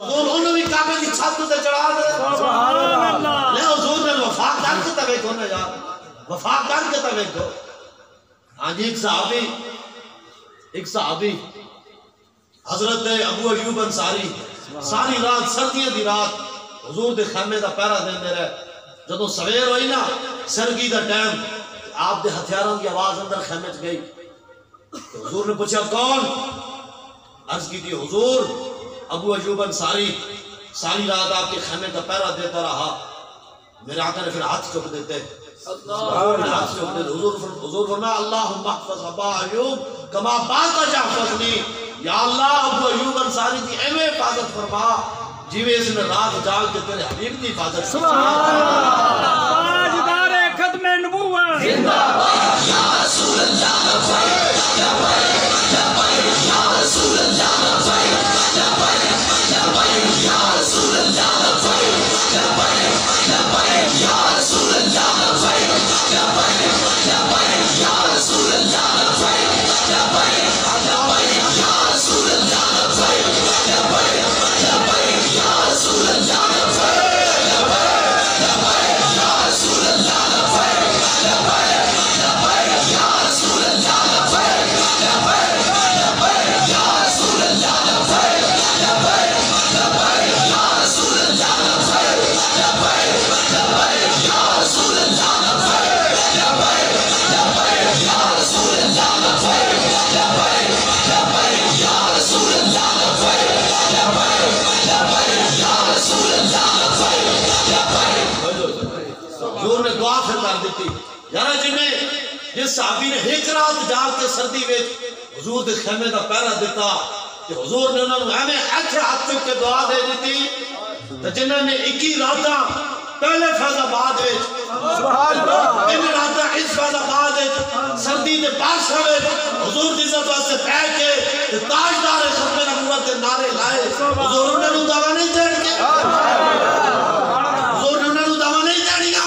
انہوں بھی کعبے کی چھت تے چڑھا دے سبحان اللہ لے حضور نے وفا کر کے تے ویکھو نا یار وفا کر کے تے ویکھو ہاں جی ایک صحابی حضرت ابو ایوب انصاری ساری رات سردیاں دی رات حضور دے خیمے دا پہرا دیندے رہے جدوں سویر ہوئی نا سرگی دا ٹائم آپ دے ہتھیاراں دی آواز اندر خیمے چ گئی حضور نے پوچھا کون عرض کی تھی حضور ابو ایوب انصاری ساری رات آپ کے خیمے کا پہرا دیتا رہا میرے آقا نے پھر ہاتھ چک دیتے حضور فرمایا اللہم احفظ ابا ایوب کما بات احفظنی یا اللہ ابو ایوب انصاری کی ایویں حفاظت فرما جیویں اس نے رات جاگ کے تیرے حبیب کی حفاظت تاجدار ختم نبوت زندہ باد یا رسول اللہ لبیک لبیک یا رسول اللہ لبیک لبیک لبیک یا رسول اللہ لبیک لبیک لبیک یا رسول اللہ لبیک لبیک لبیک یا رسول اللہ لبیک لبیک لبیک یا رسول اللہ لبیک لبیک لبیک یا رسول اللہ لبیک لبیک لبیک یا رسول اللہ لبیک لبیک لبیک یا رسول اللہ لبیک لبیک لبیک یا رسول اللہ لبیک لبیک لبیک یا رسول اللہ لبیک لبیک لبیک یا رسول اللہ لبیک لبیک لبیک یا رسول اللہ لبیک لبیک لبیک یا رسول اللہ لبیک لبیک لبیک یا رسول اللہ لبیک لبیک حضور نے دعا پھر کر دیتی یارا جنہیں جس صحابی نے ایک رات جاگ کے سردی میں حضور دے خیمے دا پہرا دیتا کہ حضور نے انہوں نے ہمیں ایتھے ہاتھ چک کے دعا دے دیتی تو جنہوں نے 21 راتاں پہلے فیض آباد سبحان اللہ ان راتاں اس فیض آباد سردی دے بارشاں حضور دی عزت واسطے پہ کے تاجدار ختم نبوت کے نعرے لائے حضور نے دعویٰ نہیں دین کے حضور نے دعویٰ نہیں دینی گا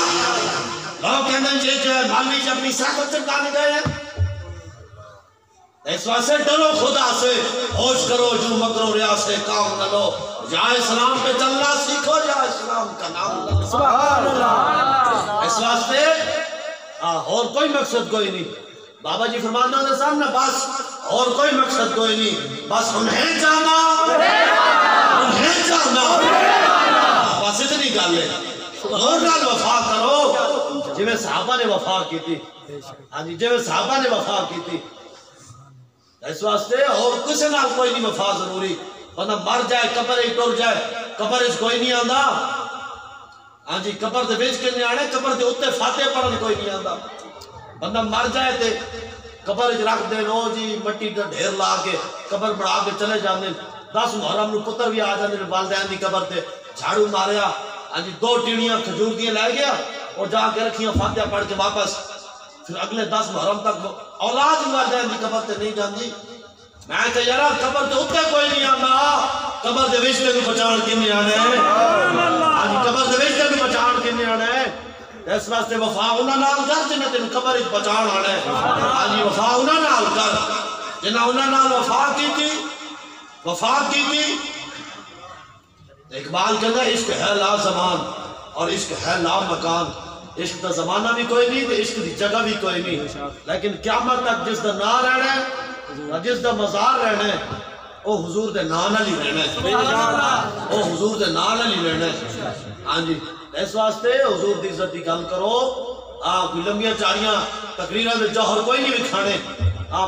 لوگ کہتے ہیں یہ جو ہے مالوی جب اپنی ساکت چمکانے گئے ہیں اس واسطے ڈرو خدا سے ہوش کرو جو مکرو ریا سے کام نہ لو یا اسلام پہ چلنا سیکھو یا اسلام کا نام لو سبحان اللہ اس واسطے اور کوئی مقصد کوئی نہیں بابا جی فرمانا نے سامنے بس اور کوئی مقصد کوئی نہیں بس انہیں جانا بس اتنی گل ہے اور نال وفا کرو جویں صحابہ نے وفا کی تھی ہاں جی جویں صحابہ نے وفا کی تھی اس واسطے اور کسی نال کوئی نہیں وفا ضروری بندہ مر جائے قبر ہی ٹر جائے قبر اس کوئی نہیں آندا ہاں جی قبر دے وچ کے نہیں آنے قبر دے اوتے فاتحہ پڑھن کوئی نہیں آندا بندہ مر جائے تے قبر وچ رکھ دے نو جی مٹی دا ڈھیر لا کے قبر بنا کے چلے جاندے 10 محرم نو پتر بھی آ جاندے والدین دی قبر تے جھاڑو ماریا ہاں جی 2 ٹیڑیاں کھجور دیاں لے گیا اور جا کے رکھیاں فاتحہ پڑھ کے واپس پھر اگلے 10 محرم تک اولاد والدین دی قبر تے نہیں جاندی میں کہ یارا قبر تے اوتے کوئی نہیں آندا قبر دے وچ تے بچان کنے آنا ہے ہاں جی قبر دے وچ تے بچان کنے آنا ہے اس واسطے وفا انہاں نال کر جنہیں تین قبر وچ بچان آنا ہے ہاں جی وفا انہاں نال کر جنہاں انہاں نال وفا کیتی اقبال کہتا ہے عشق ہے لا زمان اور عشق ہے لا مکان عشق دا زمانہ بھی کوئی نہیں تے عشق دی جگہ بھی کوئی نہیں لیکن قیامت تک جس دا نا رہنا ہے جس دا مزار رہنا ہے او حضور دے نا نال ہی رہنا ہے او حضور دے نا نال ہی رہنا ہے ہاں جی اس واسطے حضور دی عزت دی گل کرو کوئی لمبیاں چاڑیاں تقریراں دے جوہر کوئی نہیں وکھانے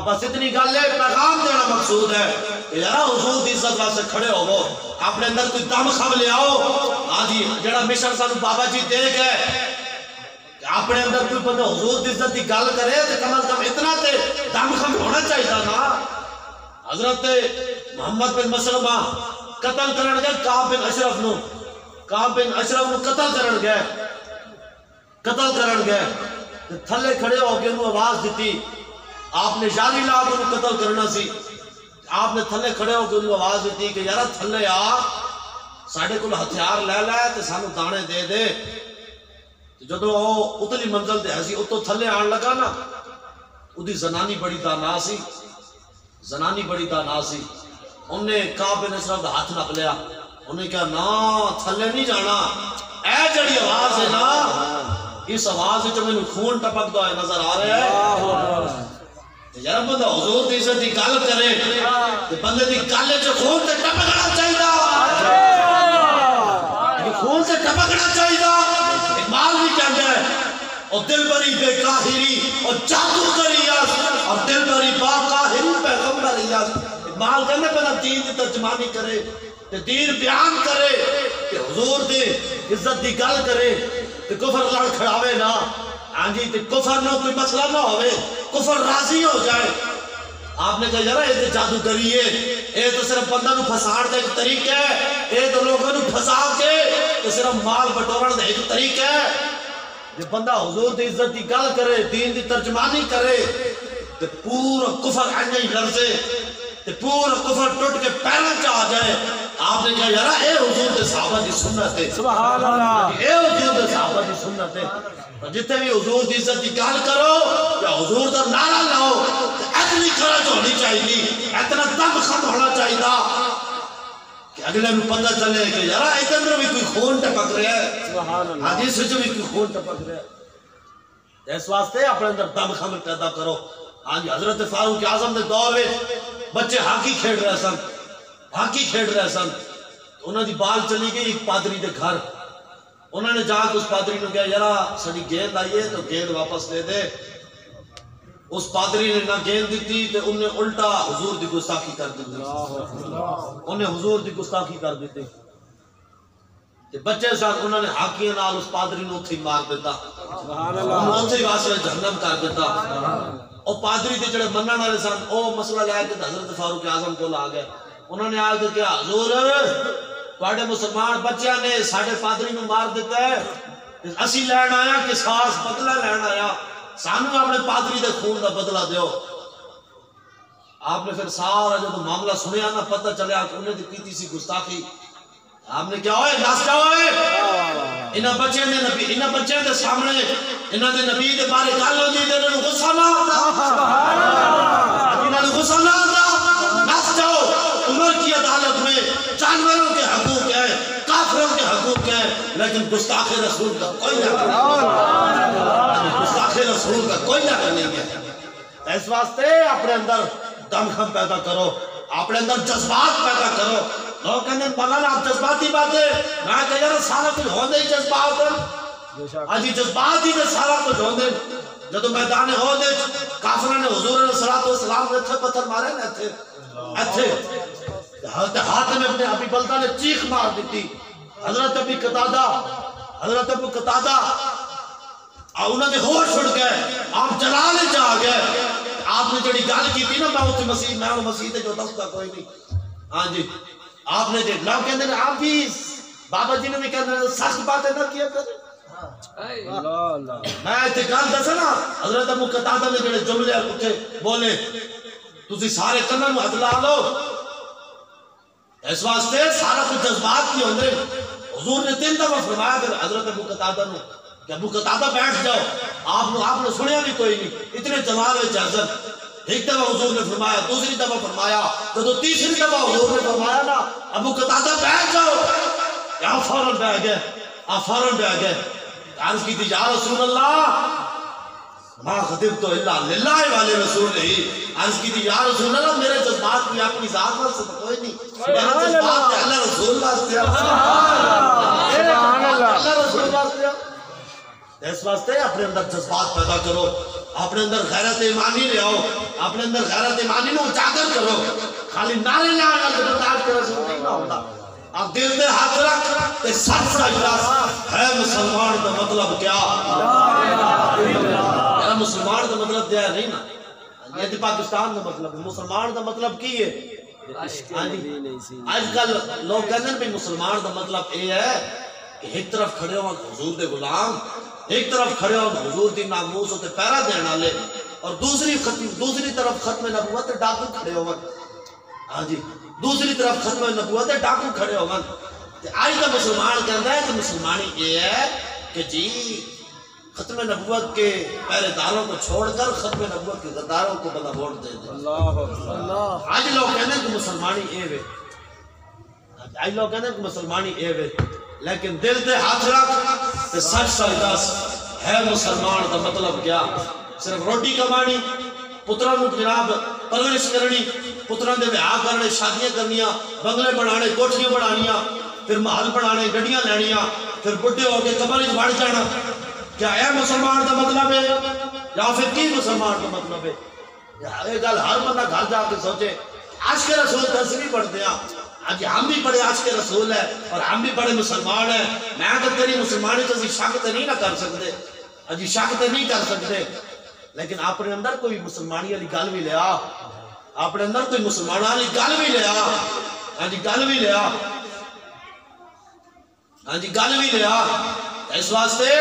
بس اتنی گل ہے پیغام دینا مقصود ہے کہ یار حضور دی عزت واسطے کھڑے ہوو اپنے اندر کوئی دم خم لے آؤ ہاں جی جڑا مشن سانو بابا جی دے گئے اپنے اندر کوئی بندہ حضور دی عزت دی گل کرے تو کم از کم اتنا تے دم خم ہونا چاہیے نا حضرت محمد بن مسلمہ قتل کرن گئے کعب بن اشرف نو قتل کرن گئے تھلے کھڑے ہو کے انہوں آواز دیتی آپ نے جانی لا کے انہوں قتل کرنا سی آپ نے تھلے کھڑے ہو کے انہوں آواز دیتی کہ یارا تھلے آ ساڑھے کل ہتھیار لے لے تے سانو دانے دے دے جدو اتلی منزل دے ایسی اتو تھلے آن لگا نا ادھی زنانی بڑی دانا سی انہیں کعب بن اشرف دا ہاتھ نپ لیا انہیں کہا نا تھلے نہیں جانا، اے جڑی آواز ہے نا اس آواز جو میں خون ٹپکتا ہے نظر آ رہا ہے، یار بندہ حضور دی عزت دی گل کرے تے بندے دی گل جو خون تے ٹپکنا چاہیے، خون سے ٹپکنا چاہیے۔ اقبال بھی کہتا ہے اور دل بری بے قاہری اور جادوگری اور دل بری با قاہری پیغمبر یاس۔ اقبال کہتا ہے پہلا دین دی ترجمانی کرے تے دین بیان کرے کہ حضور دی عزت دی گل کرے تے کفر لڑ کھڑاوے نا، ہاں جی تے کفر نہ کوئی مسئلہ نہ ہوئے، کفر راضی ہو جائے۔ آپ نے کہا یار یہ تو جادوگری ہے، یہ تو صرف بندہ نو پھساڑ دے ایک طریقہ ہے، یہ تو لوگوں نو پھسا کے تو صرف مال بٹورن دے ایک طریقہ ہے۔ جب بندہ حضور دی عزت دی گل کرے، دین دی ترجمانی کرے تو پورا کفر آنجا ہی لرزے، تو پورا کفر ٹوٹ کے پیروں چا آ جائے۔ آپ نے کہا یار اے حضور دے صحابہ دی سنت ہے، سبحان اللہ، اے حضور دے صحابہ دی سنت ہے۔ جتنے بھی حضور دی عزت دی گل کرو یا حضور دا نعرہ لاؤ اتنی خرچ ہونی چاہیے، اتنا دم خم ہونا چاہیے کہ اگلے میں پتہ چلے کہ یار ایک اندر بھی کوئی خون ٹپک رہا ہے، حدیث سے بھی کوئی خون ٹپک رہا ہے۔ اس واسطے اپنے اندر دم خم پیدا کرو۔ ہاں جی حضرت فاروق اعظم دے دور میں بچے ہاکی کھیل رہے سن، ہاکی کھیل رہے سن، انہوں دی بال چلی گئی ایک پادری دے گھر، انہوں نے جا کے اس پادری نے کہا یارا ساری گیند آئیے تو گیند واپس لے دے۔ اس پادری نے نہ گیند دیتی تو انہیں الٹا حضور دی گستاخی کر دیتی، انہیں حضور دی گستاخی کر دیتی۔ بچے ساتھ انہوں نے ہاکی نال اس پادری نے اتھی مار دیتا، انہوں اتھی واسطے جہنم کر دیتا۔ اور پادری دے جڑے منن والے سن او مسئلہ لے کے حضرت فاروق اعظم کو آ گئے، انہوں نے آ کے کہا حضور تواڈے مسلمان بچیاں نے ساڈے پادری نو مار دیتا ہے، اسی لین آیا کہ ساس بدلہ لین آیا، سانو اپنے پادری دے خون دا بدلہ دیو۔ آپ نے پھر سارا جو معاملہ سنیا نا پتہ چلیا کہ انہیں دی کیتی سی گستاخی۔ آپ نے کیا ہوئے ناس جاؤ انہاں بچے دے سامنے انہاں دے نبی دے بارے گل ہوندی تے انہاں نوں غصہ نہ آندا، انہاں نوں غصہ نہ آندا، ناس جاؤ۔ عمر کی عدالت میں جانوروں کے حقوق ہیں، کافروں کے حقوق ہیں، لیکن گستاخ رسول کا کوئی حق نہیں، گستاخ رسول کا کوئی حق نہیں ہے۔ اس واسطے اپنے اندر دم خم پیدا کرو، اپنے اندر جذبات پیدا کرو۔ لوگ کہنے مولانا آپ جذباتی باتیں، میں کہہ یار سارا کچھ ہوندے ہی جذبات، آجی جذبات ہی میں سارا کچھ ہوندے۔ جدو میدان ہوندے کافروں نے حضور علیہ السلام نے اتھے پتھر مارے نا اتھے ہاتھ میں اپنے ابی بلدہ نے چیخ مار دیتی۔ حضرت ابی قتادہ انہوں نے ہوش اڑ گئے، آپ جلالے جا گئے۔ آپ نے جڑی گل کی تھی نا میں اتنی مسیح جو دستا کوئی نہیں، ہاں جی آپ نے دیکھ لوگ کہتے ہیں آپ بھی بابا جی نے بھی کہتے ہیں سخت باتیں نہ کیا کریں۔ میں اتنے گل دسا نا حضرت ابو قتادہ نے جڑے جملے اٹھے بولے تسی سارے کناں نوں ہتھ لا لو، اس واسطے سارا کچھ جذبات کی ہوندے۔ حضور نے 3 دفعہ فرمایا کہ حضرت ابو قتادہ نو کہ ابو قتادہ بیٹھ جاؤ، آپ نے سنیا بھی کوئی نہیں، اتنے جلال و عزت۔ ایک دفعہ حضور نے فرمایا، دوسری دفعہ فرمایا، تو تیسری دفعہ حضور نے فرمایا نا ابو قتادہ بیٹھ جاؤ، یا فوراً بیٹھ گئے۔ عرض کی تھی یا رسول اللہ ما خطبت الا للہ والے رسول نہیں، عرض کی تھی یا رسول اللہ میرے جذبات بھی اپنی ذات واسطے تو کوئی نہیں، میرے جذبات بھی اللہ رسول واسطے، اللہ رسول واسطے۔ اس واسطے اپنے اندر جذبات پیدا کرو، اپنے اندر غیرت ایمانی لے آؤ، اپنے اندر غیرت ایمانی نو اجاگر کرو، خالی نعرے لانا برداشت کرے سے نہیں نہ ہوتا۔ آپ دل دے ہاتھ رکھ تے سچ سچ ہے مسلمان کا مطلب کیا؟ میرا مسلمان کا مطلب کیا ہے نہیں نا، یہ تو پاکستان کا مطلب ہے۔ مسلمان کا مطلب کی ہے؟ آج کل لوگ کہتے ہیں بھی مسلمان کا مطلب یہ ہے کہ ایک طرف کھڑے ہو حضور دے غلام، ایک طرف کھڑے ہو حضور دی ناموس ہوتے پیرا دینا والے، اور دوسری طرف ختم نبوت ڈاکو کھڑے ہو۔ ہاں جی دوسری طرف ختم نبوت ڈاکو کھڑے ہو۔ آج کا مسلمان کہتا ہے کہ مسلمانی یہ ہے کہ جی ختم نبوت کے پہرے داروں کو چھوڑ کر ختم نبوت کے غداروں کو بلا ووٹ دے دے۔ آج لوگ کہتے ہیں کہ مسلمانی یہ ہے، آئی لوگ کہتے ہیں کہ مسلمانی اے وے لیکن دل تے ہاتھ رکھ تے سچ سچ دس ہے مسلمان کا مطلب کیا صرف روٹی کمانی پتروں کو جناب پرورش کرنی پتروں دے بیاہ کرنے شادیاں کرنیاں بنگلے بنانے کوٹھیاں بنانیاں پھر محل بنانے گڈیاں لینیاں پھر بڈھے ہو کے قبر وچ بڑھ جانا کیا اے مسلمان کا مطلب ہے یا پھر کی مسلمان کا مطلب ہے یہ گل ہر بندہ گھر جا کے سوچے عاشق رسول دس بھی پڑھتے ہیں آج ہم بھی بڑے عاشق رسول ہیں اور ہم بھی بڑے مسلمان ہیں میں تو تیری مسلمانی تو شک تے نہیں نہ کر سکتے اجی شک تے نہیں کر سکتے لیکن اپنے اندر کوئی مسلمانی والی گل بھی لیا اپنے اندر کوئی مسلمانوں والی گل بھی لیا ہاں جی گل بھی لیا ہاں جی گل بھی لیا اس واسطے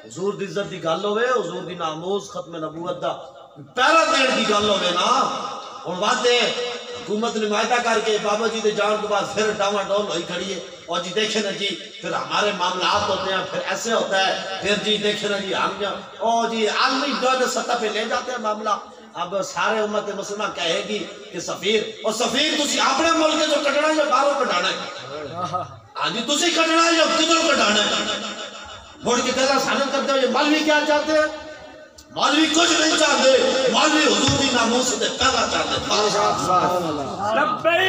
حضور دی عزت دی گل ہوئے حضور دی ناموز ختم نبوت دا پہلا دین دی گل ہوئے نا ہن بات ہے حکومت نے معاہدہ کر کے بابا جی دے جان کے بعد پھر ڈاما ڈول ہوئی کھڑی ہے اور جی دیکھیں نا جی پھر ہمارے معاملات ہوتے ہیں پھر ایسے ہوتا ہے پھر جی دیکھیں نا جی ہم اور جی عالمی سطح پہ لے جاتے ہیں معاملہ اب سارے امت مسلمہ کہے گی کہ سفیر اور سفیر تسی اپنے ملک جو کٹنا یا باہروں کٹانا ہے ہاں جی تسی کٹنا ہے یا کدھروں کٹانا ہے مڑ کے کہنا سانت کرتے ہو یہ مولوی کیا چاہتے ہیں مولوی کچھ نہیں چاہتے مولوی حضور دی ناموس سے پیدا چاہتے ہیں لبیک